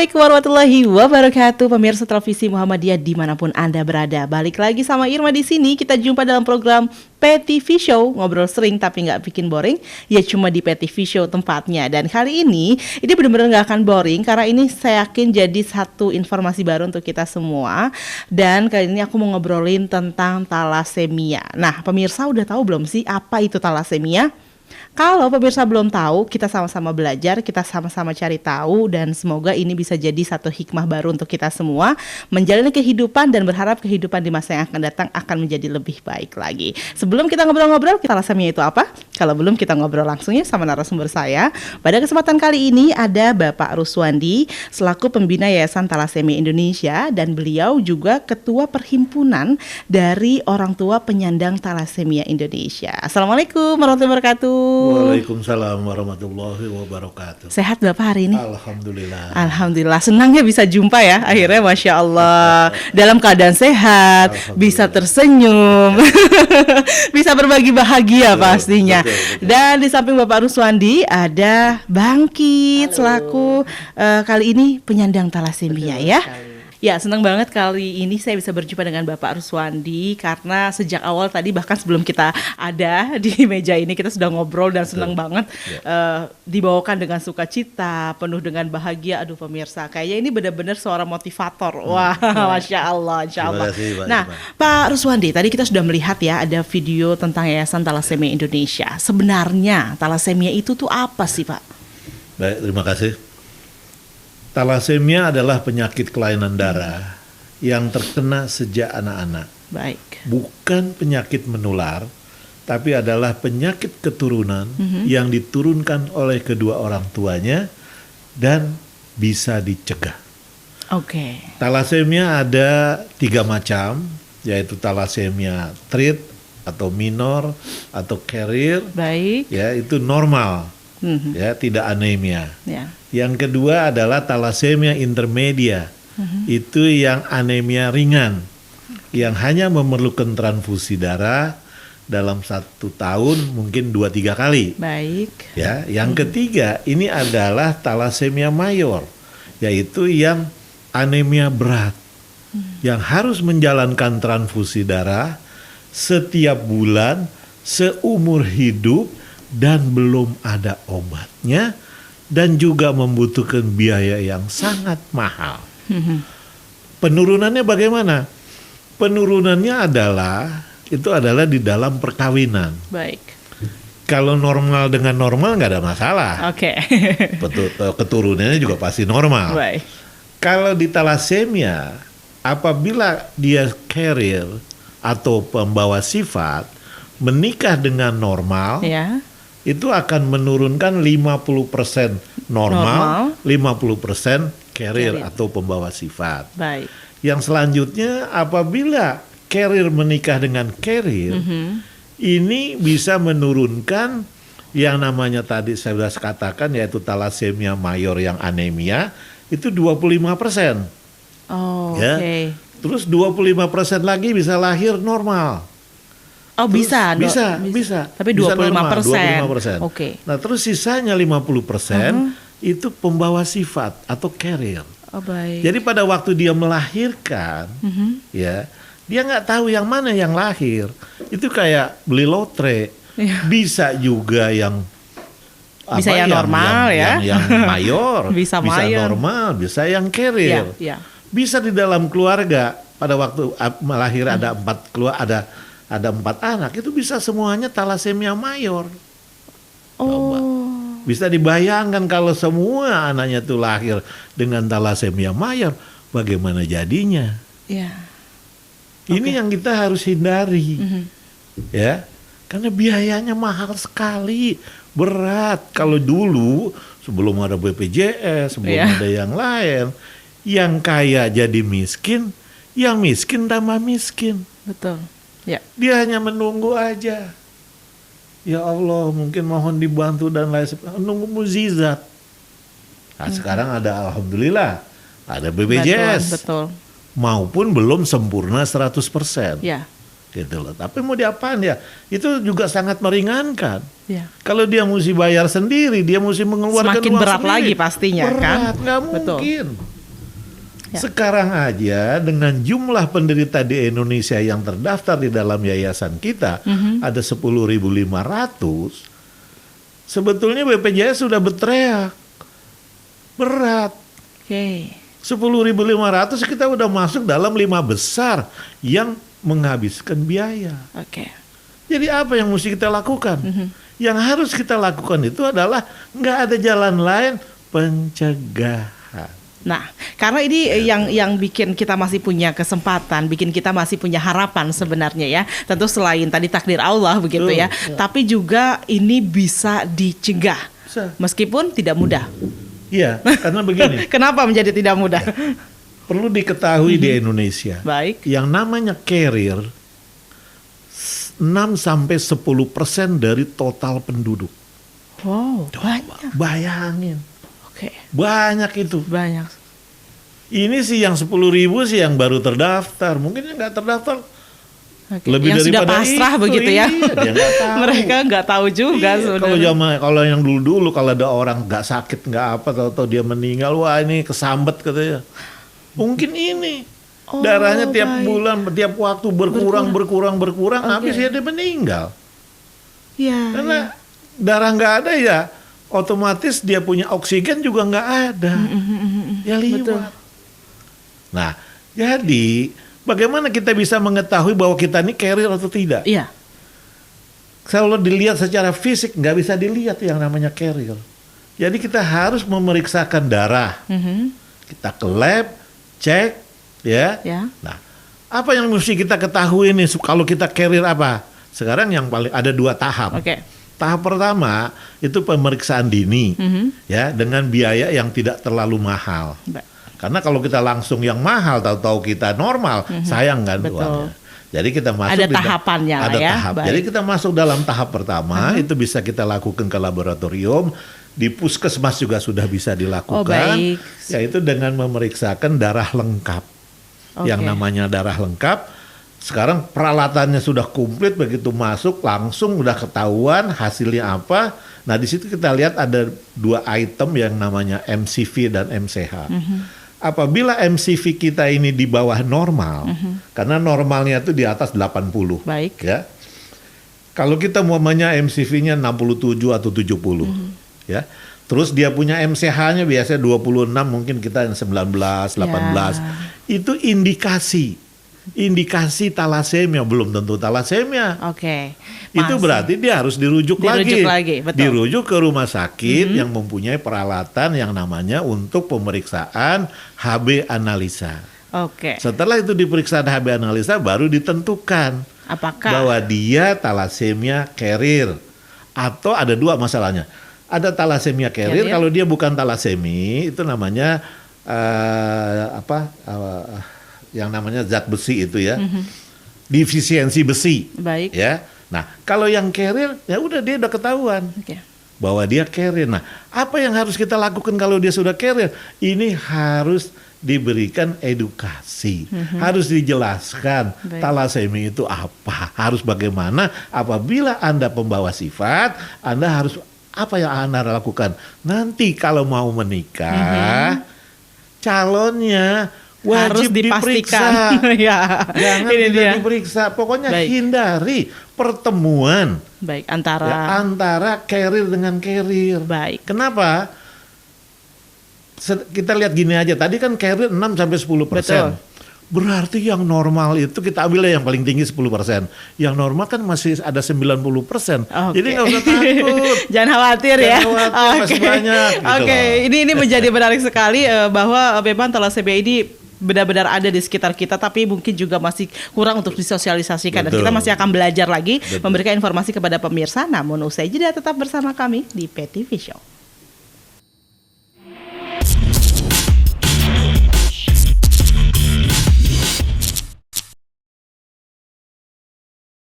Assalamualaikum warahmatullahi wabarakatuh, pemirsa televisi Muhammadiyah dimanapun Anda berada. Balik lagi sama Irma di sini. Kita jumpa dalam program PTV Show, ngobrol sering tapi nggak bikin boring. Ya cuma di PTV Show tempatnya. Dan kali ini benar-benar nggak akan boring karena ini saya yakin jadi satu informasi baru untuk kita semua. Dan kali ini aku mau ngobrolin tentang talasemia. Nah, pemirsa udah tahu belum sih apa itu talasemia? Kalau pemirsa belum tahu, kita sama-sama belajar, kita sama-sama cari tahu, dan semoga ini bisa jadi satu hikmah baru untuk kita semua menjalani kehidupan dan berharap kehidupan di masa yang akan datang akan menjadi lebih baik lagi. Sebelum kita ngobrol-ngobrol, talasemia itu apa? Kalau belum, kita ngobrol langsungnya sama narasumber saya. Pada kesempatan kali ini ada Bapak Ruswandi selaku pembina Yayasan Talasemia Indonesia, dan beliau juga Ketua Perhimpunan dari Orang Tua Penyandang Talasemia Indonesia. Assalamualaikum warahmatullahi wabarakatuh. Waalaikumsalam warahmatullahi wabarakatuh. Sehat Bapak hari ini? Alhamdulillah. Alhamdulillah, senangnya bisa jumpa ya akhirnya, Masya Allah. Dalam keadaan sehat, bisa tersenyum, bisa berbagi bahagia pastinya. Betul. Dan di samping Bapak Ruswandi ada Bangkit. Halo. Selaku kali ini penyandang talasemia ya. Ya, senang banget kali ini saya bisa berjumpa dengan Bapak Ruswandi karena sejak awal tadi, bahkan sebelum kita ada di meja ini, kita sudah ngobrol dan senang banget dibawakan dengan sukacita, penuh dengan bahagia. Aduh pemirsa, kayaknya ini benar-benar seorang motivator. Wah, Masya Allah, Insya Allah. Nah, Pak Ruswandi, tadi kita sudah melihat ya ada video tentang Yayasan Talasemia Indonesia. Sebenarnya talasemia itu tuh apa sih Pak? Baik, terima kasih. Talasemia adalah penyakit kelainan darah yang terkena sejak anak-anak. Baik. Bukan penyakit menular, tapi adalah penyakit keturunan yang diturunkan oleh kedua orang tuanya dan bisa dicegah. Oke. Talasemia ada 3 macam, yaitu talasemia treat atau minor atau carrier. Baik. Ya, itu normal. Ya, tidak anemia. Ya. Yang kedua adalah talasemia intermedia. Itu yang anemia ringan, yang hanya memerlukan transfusi darah dalam 1 tahun mungkin 2-3 kali. Baik. Ya, yang ketiga ini adalah talasemia mayor, yaitu yang anemia berat, yang harus menjalankan transfusi darah setiap bulan seumur hidup dan belum ada obatnya, dan juga membutuhkan biaya yang sangat mahal. Penurunannya bagaimana? Penurunannya adalah di dalam perkawinan. Baik. Kalau normal dengan normal nggak ada masalah. Oke. Keturunannya juga pasti normal. Baik. Kalau di talasemia, apabila dia carrier atau pembawa sifat menikah dengan normal, ya, itu akan menurunkan 50% normal, 50% carrier atau pembawa sifat. Baik. Yang selanjutnya, apabila carrier menikah dengan carrier, ini bisa menurunkan yang namanya tadi saya sudah katakan, yaitu talasemia mayor yang anemia, itu 25%. Oh, ya. Oke. Terus 25% lagi bisa lahir normal. Oh, terus bisa. Tapi 25%. Oke. Nah, terus sisanya 50% itu pembawa sifat atau carrier. Oh, baik. Jadi pada waktu dia melahirkan, ya, dia nggak tahu yang mana yang lahir. Itu kayak beli lotre. Bisa juga yang bisa yang normal yang mayor, bisa mayor. Normal, bisa yang carrier. Ya. Bisa di dalam keluarga pada waktu melahir ada 4 anak, itu bisa semuanya talasemia mayor. Oh. Bisa dibayangkan kalau semua anaknya itu lahir dengan talasemia mayor, bagaimana jadinya? Ya. Ini yang kita harus hindari. Ya. Karena biayanya mahal sekali, berat. Kalau dulu sebelum ada BPJS, sebelum ada yang lain, yang kaya jadi miskin, yang miskin tambah miskin. Betul. Ya. Dia hanya menunggu aja. Ya Allah, mungkin mohon dibantu dan lain sebagainya. Menunggu mukjizat. Nah, sekarang ada alhamdulillah, ada BPJS. Betul. Maupun belum sempurna 100%. Ya. Gitu loh. Tapi mau diapain ya? Itu juga sangat meringankan. Ya. Kalau dia mesti bayar sendiri, dia mesti mengeluarkan semakin uang berat sendiri. Lagi pastinya, berat, kan? Nggak mungkin. Sekarang aja dengan jumlah penderita di Indonesia yang terdaftar di dalam yayasan kita ada 10.500. Sebetulnya BPJS sudah berteriak berat. 10.500 kita udah masuk dalam 5 besar yang menghabiskan biaya. Jadi apa yang mesti kita lakukan? Yang harus kita lakukan itu adalah nggak ada jalan lain, pencegahan. Nah, karena ini yang bikin kita masih punya kesempatan, bikin kita masih punya harapan sebenarnya ya. Tentu selain tadi takdir Allah begitu ya, tapi juga ini bisa dicegah. Meskipun tidak mudah. Iya, karena begini. Kenapa menjadi tidak mudah? Perlu diketahui di Indonesia. Baik. Yang namanya carrier 6-10% dari total penduduk. Wow, banyak. Bayangin. Banyak itu. Banyak. Ini sih yang 10.000 sih yang baru terdaftar. Mungkin yang nggak terdaftar lebih yang daripada sudah pasrah itu, begitu ya. Dia nggak tahu. Mereka nggak tahu juga sebenarnya. Kalau yang dulu kalau ada orang nggak sakit nggak apa, tahu-tahu dia meninggal, wah ini kesambet katanya. Mungkin ini darahnya tiap bulan, tiap waktu berkurang, habis ya dia meninggal. Karena darah nggak ada ya, otomatis dia punya oksigen juga nggak ada. Ya liwat. Nah, jadi bagaimana kita bisa mengetahui bahwa kita ini carrier atau tidak? Iya. Kalau dilihat secara fisik nggak bisa dilihat yang namanya carrier. Jadi kita harus memeriksakan darah. Kita ke lab, cek, ya. Nah, apa yang mesti kita ketahui nih kalau kita carrier apa? Sekarang yang paling ada 2 tahap. Tahap pertama itu pemeriksaan dini, ya, dengan biaya yang tidak terlalu mahal. Karena kalau kita langsung yang mahal, tahu-tahu kita normal, sayang kan uangnya. Jadi kita masuk ada tahapannya, tahap. Jadi kita masuk dalam tahap pertama, itu bisa kita lakukan ke laboratorium, di puskesmas juga sudah bisa dilakukan, yaitu dengan memeriksakan darah lengkap. Yang namanya darah lengkap. Sekarang peralatannya sudah komplit, begitu masuk langsung udah ketahuan hasilnya apa. Nah di situ kita lihat ada 2 item yang namanya MCV dan MCH. Apabila MCV kita ini di bawah normal, karena normalnya itu di atas 80. Ya. Kalau kita umpamanya MCV-nya 67 atau 70, ya. Terus dia punya MCH-nya biasanya 26, mungkin kita 19, 18. Itu indikasi talasemia, belum tentu talasemia. Itu berarti dia harus dirujuk lagi. Dirujuk ke rumah sakit yang mempunyai peralatan yang namanya untuk pemeriksaan HB analisa. Setelah itu diperiksa HB analisa baru ditentukan bahwa dia talasemia carrier. Atau ada 2 masalahnya. Ada talasemia carrier, kalau dia bukan talasemi itu namanya yang namanya zat besi itu ya, defisiensi besi. Ya. Nah, kalau yang carrier ya udah dia udah ketahuan bahwa dia carrier. Nah, apa yang harus kita lakukan kalau dia sudah carrier? Ini harus diberikan edukasi, harus dijelaskan talasemi itu apa, harus bagaimana. Apabila Anda pembawa sifat, Anda harus apa yang Anda lakukan? Nanti kalau mau menikah, calonnya wajib diperiksa. Jangan tidak diperiksa. Pokoknya hindari pertemuan antara carrier dengan carrier. Kenapa? Kita lihat gini aja. Tadi kan carrier 6-10%. Berarti yang normal itu kita ambil yang paling tinggi 10%. Yang normal kan masih ada 90%. Jadi nggak usah takut. Jangan khawatir ya. Masih banyak. Ini menjadi menarik sekali bahwa memang thalassemia ini benar-benar ada di sekitar kita, tapi mungkin juga masih kurang untuk disosialisasikan. Dan kita masih akan belajar lagi memberikan informasi kepada pemirsa. Namun usai jeda tetap bersama kami di PTV Show.